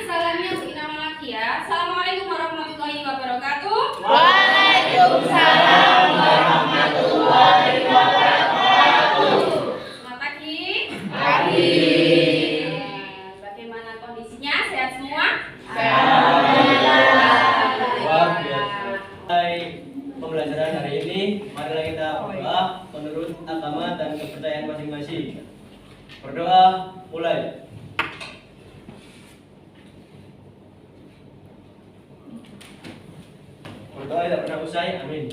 Salamnya Bu Ina lagi ya. Assalamualaikum warahmatullahi wabarakatuh. Waalaikumsalam warahmatullahi wabarakatuh. Selamat pagi. Pagi. Bagaimana kondisinya? Sehat semua? Pembelajaran hari ini, marilah kita berdoa menurut agama dan kepercayaan masing-masing. Berdoa, mulai. Berdoa tidak pernah usai, amin.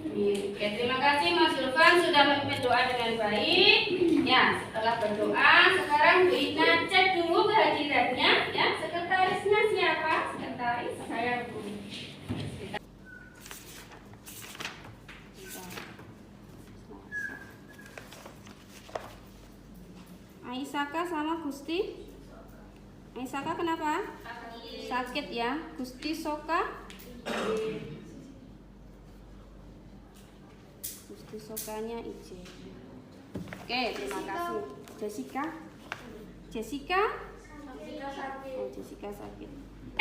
Oke, terima kasih Mas Zulfan sudah memimpin doa dengan baik. Ya, setelah berdoa, sekarang Bu Ina cek dulu kehadirannya. Ya, sekretarisnya siapa? Sekretaris saya Bu. Aisyaka sama Gusti. Aisyaka kenapa? Sakit ya. Gusti Soka. Gusti Sokanya IJ. Oke, terima kasih. Jessica. Jessica? Oh, Jessica sakit.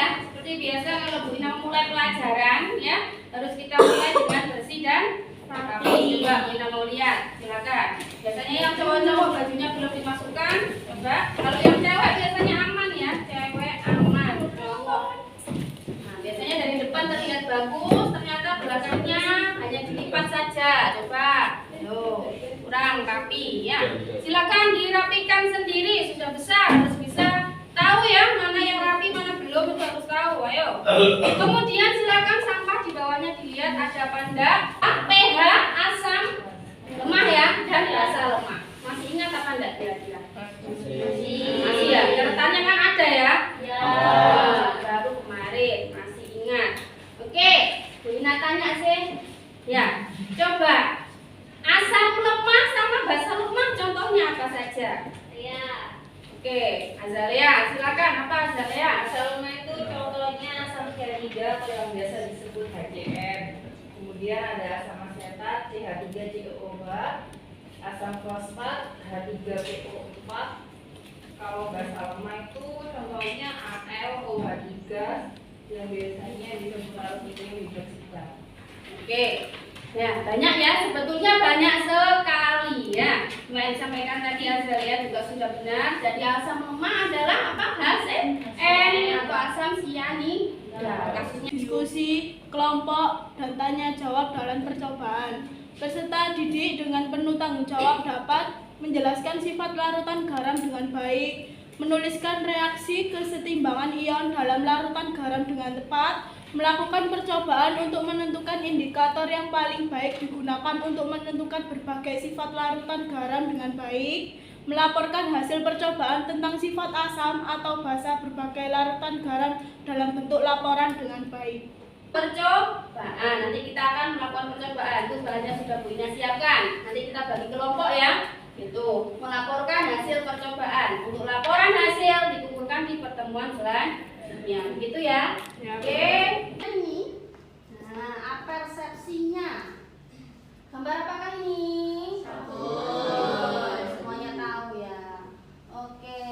Ya, seperti biasa kalau Bu Ina mulai pelajaran ya, harus kita mulai dengan bersih dan rapi. Coba Bu Ina mau lihat, silakan. Biasanya yang cowok-cowok bajunya belum dimasukkan, coba. Kalau yang cewek biasanya aman ya, cewek aman, cowok. Nah, biasanya dari depan terlihat bagus, ternyata belakangnya hanya dilipat saja. Coba, loh, kurang rapi ya. Silakan dirapikan sendiri, sudah besar harus bisa tahu ya mana yang rapi, mana belum, itu harus tahu. Ayo. Kemudian silakan sampah di bawahnya dilihat ada apa enggak. pH, asam, lemah ya, dan basa lemah. Masih ingat apa enggak kira-kira? Masih ya. Catatannya kan ada ya? Ya. Baru kemarin masih ingat. Oke, Bu Ina tanya sih. Ya, coba asam lemah sama basa lemah contohnya apa saja? Ya. Oke, Azalea, silakan. Apa Azalea? Asam lemah itu contohnya asam cyanida atau yang biasa disebut HCl. Kemudian ada asam asetat CH3COO4, asam fosfat H3PO4. Kalau basa lemah itu contohnya AlOH3 yang biasanya disebut aluminium hidroksida. Oke. Ya, banyak ya, sebetulnya banyak sekali ya. Cuma yang disampaikan tadi Azalea juga sudah benar. Jadi asam lemah adalah apa? HCN atau asam cyanida. Kasusnya Diskusi, kelompok, dan tanya jawab dalam percobaan. Peserta didik dengan penuh tanggung jawab dapat menjelaskan sifat larutan garam dengan baik, menuliskan reaksi kesetimbangan ion dalam larutan garam dengan tepat, melakukan percobaan untuk menentukan indikator yang paling baik digunakan untuk menentukan berbagai sifat larutan garam dengan baik, melaporkan hasil percobaan tentang sifat asam atau basa berbagai larutan garam dalam bentuk laporan dengan baik. percobaan. Nanti kita akan melakukan percobaan. Itu bahannya sudah Bu Ina siapkan. Nanti kita bagi kelompok ya. Itu melaporkan hasil percobaan. Untuk laporan hasil dikumpulkan di pertemuan selanjutnya. Begitu ya. Oke. Ini. Nah, apa persepsinya? Gambar apakah ini? Sabun. Semuanya tahu ya. Oke.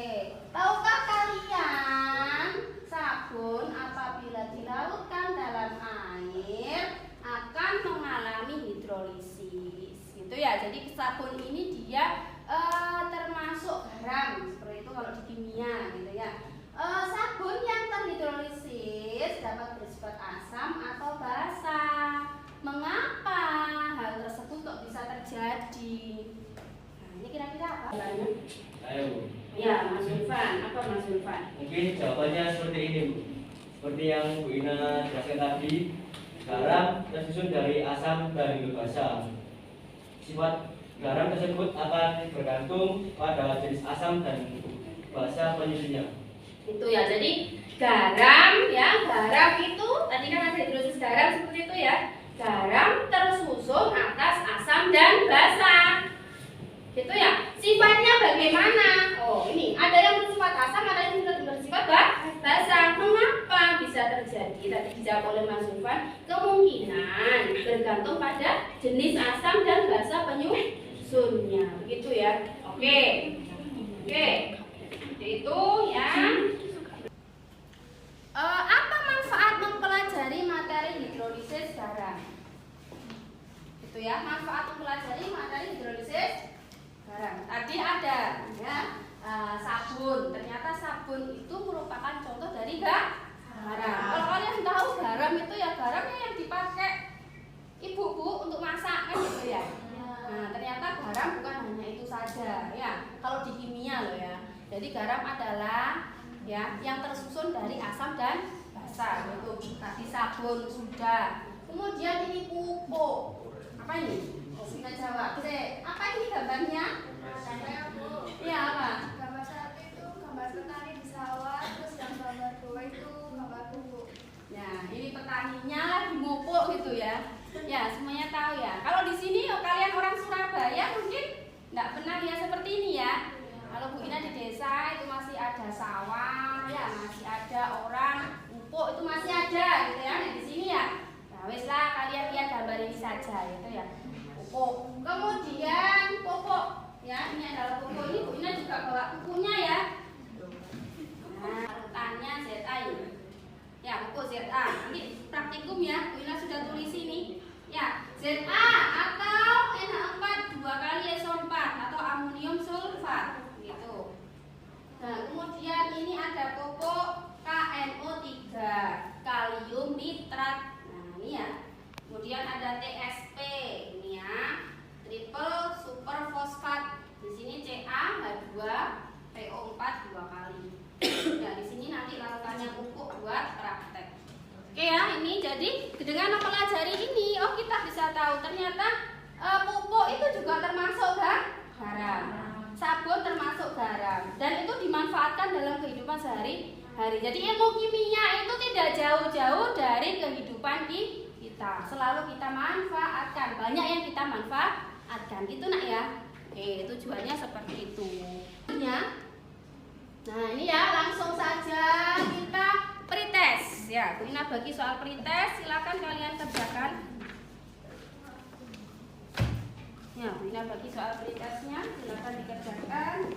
Tahukah kalian sabun apabila dilarutkan dalam air akan mengalami hidrolisis? Gitu ya. Jadi sabun ini dia termasuk garam seperti itu kalau di kimia gitu ya. Sabun yang terhidrolisis dapat bersifat asam atau basa. Mengapa hal tersebut kok bisa terjadi? Nah, ini kira-kira apa? Ayo. Ya, Mas Zulfan. Apa Mas Zulfan? Mungkin jawabannya seperti ini, Bu. Seperti yang Bu Ina jelaskan tadi, garam tersusun dari asam dan basa. Sifat garam tersebut akan bergantung pada jenis asam dan basa penyusunnya. Itu ya, jadi garam ya, garam itu tadi kan ada hidrolisis garam seperti itu ya. Garam tersusun atas asam dan basa. Gitu ya. Sifatnya bagaimana? Oh, ini ada yang bersifat asam, ada yang bersifat basa. Mengapa bisa terjadi? Tadi dijawab oleh Mas Zulfan. Kemungkinan bergantung pada jenis asam dan basa penyusunnya. Begitu ya. Oke. Oke, itu ya. Apa manfaat mempelajari materi hidrolisis garam? Itu ya, manfaat mempelajari materi hidrolisis garam. Tadi ada ya, sabun. Ternyata sabun itu merupakan contoh dari garam. Kalau kalian tahu garam itu ya garamnya yang dipakai ibu-ibu untuk masak kan gitu ya. Nah, ternyata garam bukan hanya itu saja ya. Kalau di kimia loh ya. Jadi garam adalah ya yang tersusun dari asam dan basa. Itu tadi sabun sudah. Kemudian ini pupuk. Apa ini? Kita jawab. Apa ini gambarnya? Iya apa? Gambar 1 itu gambar petani di sawah, terus yang gambar 2 itu gambar pupuk. Nah, ini petaninya lagi ngopok gitu ya. Ya, semuanya tahu ya. Kalau di sini kalian orang Surabaya mungkin nggak pernah lihat seperti ini ya. Kalau Bu Ina di desa itu masih ada sawah, ya masih ada orang pupuk itu masih ada gitu ya. Nah, di sini ya. Nah, wes lah kalian lihat gambar ini saja gitu ya. Pupuk. Kemudian pupuk ya, ini adalah pupuk. Ini Bu Ina juga bawa bukunya ya. Nah, urutannya ZA ini. Ya, pupuk ZA. Ini praktikum ya, Bu Ina sudah tulis ini. Ya, ZA atau NH4 2 kali SO4 atau amonium sulfat gitu. Nah, kemudian ini ada pupuk KNO3, kalium nitrat. Nah, ini ya. Kemudian ada TSP, ini ya. Triple super fosfat. Di sini CaH2 PO4 2 kali. Nah, di sini nanti larutannya pupuk buat praktek. Oke ya, ini jadi dengan mempelajari ini, kita bisa tahu ternyata pupuk itu juga termasuk garam. Sabun termasuk garam dan itu dimanfaatkan dalam kehidupan sehari-hari. Jadi ilmu kimia itu tidak jauh-jauh dari kehidupan kita. Selalu kita manfaatkan, banyak yang kita manfaatkan gitu nak ya. Oke, tujuannya seperti itu. Ya. Nah, ini ya langsung saja kita pretest ya. Bu Ina bagi soal pretest, silakan kalian kerjakan. Ya, Bu Ina bagi soal pretestnya, silakan dikerjakan.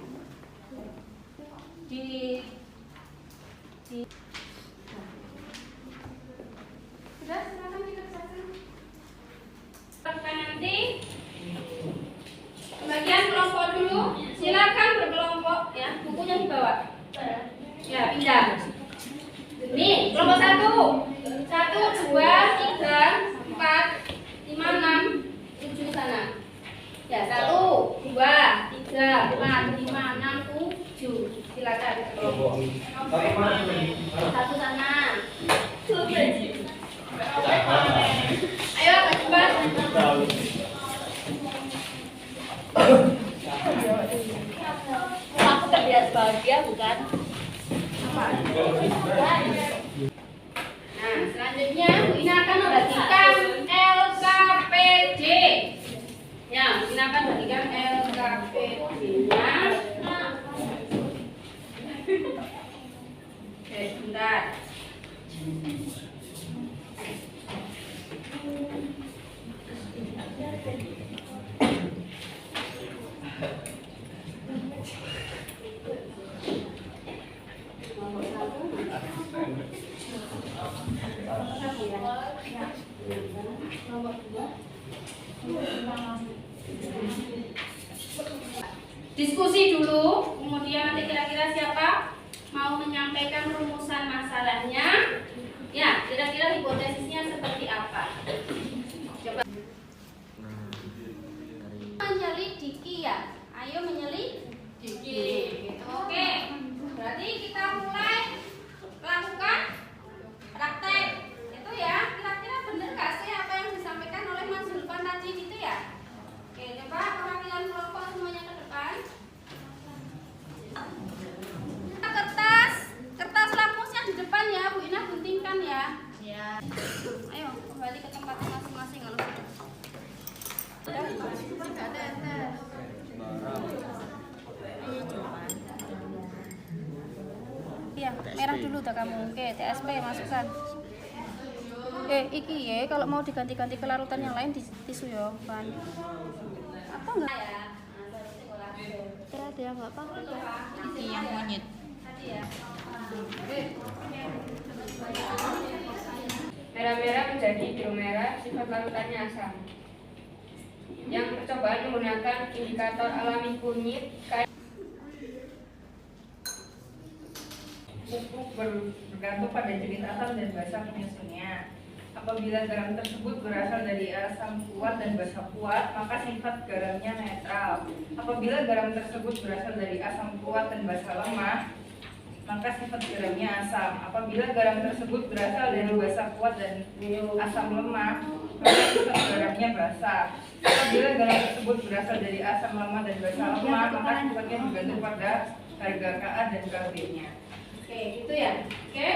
Sudah, silakan dikerjakan. Nanti bagian kelompok dulu, silakan berkelompok ya. Bukunya dibawa. Ya, pindah. Nih, kelompok 1, 1, 2, 3, 4, 5, 6, 7 sana. Ya, 1, 2, 3, 4, 5, 6, 7. Silakan kelompok. Satu sana. Ayo, cepat. Aku terlihat bahagia bukan? Nah, selanjutnya Bu Ina akan membagikan LKPD. Ya, Bu Ina akan membagikan LKPD-nya. Oke, sebentar. Diskusi dulu, kemudian nanti kira-kira siapa mau menyampaikan rumusan masalahnya. Ya, kira-kira hipotesisnya seperti apa? Coba. Menyelidiki ya. Ayo menyelidiki. Gitu. Oke. Berarti kita mulai lakukan praktek. Itu ya. Kira-kira benar nggak sih apa yang disampaikan oleh Mas Zulfan tadi gitu ya? Oke, coba perwakilan kelompok semuanya ke depan. Kertas lapusnya di depan ya, Bu Ina guntingkan ya. Ya. Ayo kembali ke tempatnya masing-masing kalau sudah. Iya, merah dulu dah kamu. Oke, TSP masukkan. Iki ya, kalau mau diganti-ganti ke larutan yang lain di tisu ya, Pan. Atau enggak ya? Berarti ya nggak apa-apa. Kiki yang monyet. Merah-merah menjadi biru merah, sifat larutannya asam. Yang percobaan menggunakan indikator alami kunyit Pupuk bergantung pada jenis asam dan basa penyusunnya. Apabila garam tersebut berasal dari asam kuat dan basa kuat, maka sifat garamnya netral. Apabila garam tersebut berasal dari asam kuat dan basa lemah, maka sifat garamnya asam. Apabila garam tersebut berasal dari basa kuat dan asam lemah, maka sifat garamnya basa. Apabila garam tersebut berasal dari asam lemah dan basa lemah, maka sifatnya bergantung pada harga Ka dan Kb-nya. Oke, gitu ya. Oke.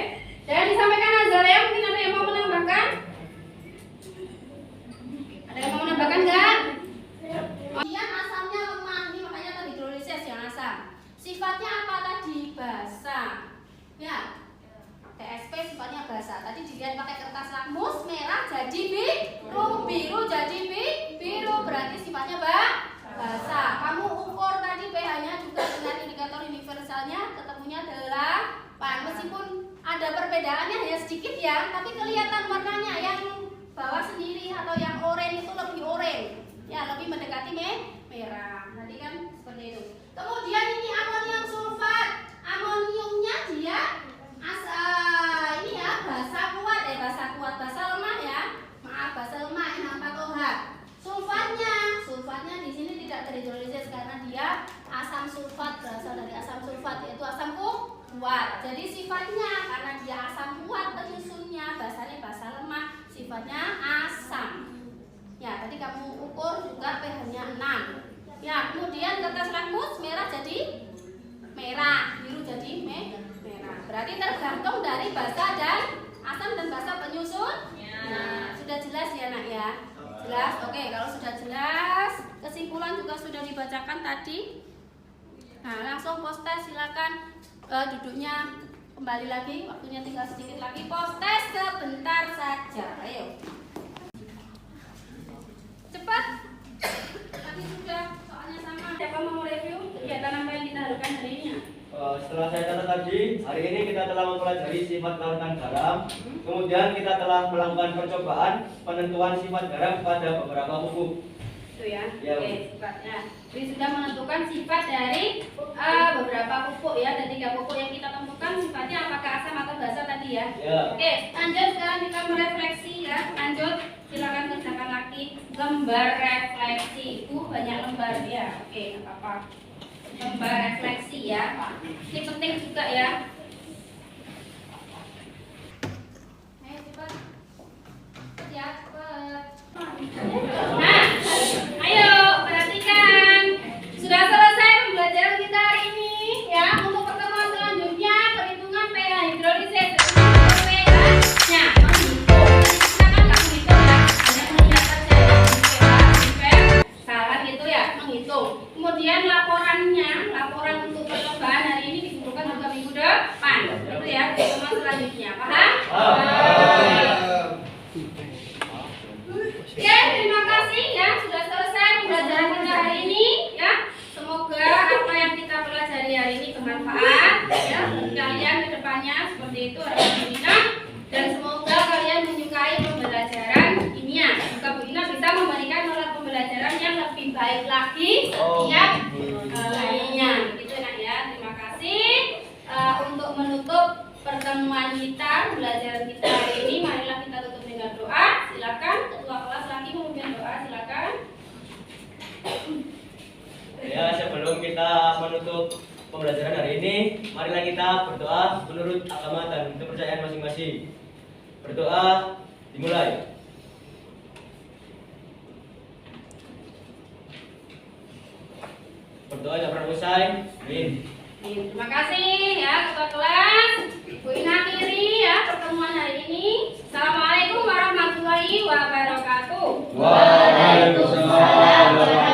Dan disampaikan Azalea, mungkin ada yang mau menambahkan? Ada yang mau menambahkan enggak? Kemudian asamnya lemah, ini makanya tadi hidrolisis yang asam. Sifatnya apa tadi? Basa. Ya. TSP sifatnya basa. Tadi dilihat pakai kertas lakmus, merah jadi biru, biru jadi biru, berarti sifatnya basa. Kamu ukur tadi pH-nya juga dengan indikator universalnya, ketemunya 8. Meskipun ada perbedaannya hanya sedikit ya, tapi kelihatan warnanya yang bawah sendiri atau yang oranye itu lebih oranye, ya lebih mendekati merah. Tadi kan seperti itu. Kemudian ini amonium sulfat, amoniumnya dia ini ya basa kuat, basa lemah ya. Maaf, basa lemah N4OH. Sulfatnya di sini tidak terhidrolisis karena dia asam sulfat, berasal dari asam sulfat yaitu asam kuat. Jadi sifatnya karena dia asam kuat penyusunnya, basanya basa lemah, sifatnya asam. Ya, tadi kamu ukur juga pH-nya 6. Ya, kemudian kertas lakmus merah jadi merah, biru jadi merah. Berarti tergantung dari basa dan asam dan basa penyusun. Nah, sudah jelas ya nak ya? Jelas? Oke, kalau sudah jelas, kesimpulan juga sudah dibacakan tadi. Nah, langsung post test silakan. Duduknya kembali lagi, waktunya tinggal sedikit lagi. Post test sebentar saja. Ayo. Cepat. Tadi sudah soalnya sama. Siapa mau review kegiatan apa yang kita lakukan hari ini? Setelah saya catat tadi, hari ini kita telah mempelajari sifat larutan garam. Kemudian kita telah melakukan percobaan penentuan sifat garam pada beberapa pupuk. Itu ya. Ya. Oke, sifatnya. Jadi sudah menentukan sifat dari beberapa pupuk ya. Dari 3 pupuk yang kita tentukan sifatnya apakah asam atau basa tadi ya. Ya. Oke, lanjut sekarang kita merefleksi ya. Lanjut, silakan kerjakan lagi lembar refleksi. Banyak lembar ya. Oke, nggak apa-apa. Lembar refleksi ya. Ini penting juga ya. Ayo cepat. Cepat ya, cepat. Nah, ayo perhatikan. Sudah selesai pembelajaran kita hari ini ya. Untuk pertemuan selanjutnya perhitungan pH hidrolisis. pH-nya menghitung. Kita kan nggak menghitung ya, hanya melihat saja salah gitu ya, menghitung. Kemudian laporan untuk percobaan hari ini dikumpulkan juga minggu depan. Itu ya pertemuan selanjutnya. Paham? Oke, terima kasih ya sudah selesai pembelajaran kita hari ini ya. Semoga apa yang kita pelajari hari ini bermanfaat ya bagi kalian ke depannya seperti itu Ina. Dan semoga kalian menyukai pembelajaran kimia. Semoga Bu Ina bisa memberikan nilai pembelajaran yang lebih baik lagi setiap lainnya. Begitu nak ya. Terima kasih. Untuk menutup pertemuan kita, pembelajaran kita hari ini, marilah kita tutup dengan doa. Silakan ketua kelas lagi memimpin doa, silakan. Ya, sebelum kita menutup pembelajaran hari ini, marilah kita berdoa menurut agama dan kepercayaan masing-masing. Berdoa dimulai. Berdoa tidak pernah usai. Amin. Terima kasih ya ketua kelas. Bu Ina akhiri ya pertemuan hari ini. Assalamualaikum warahmatullahi wabarakatuh. Waalaikumsalam.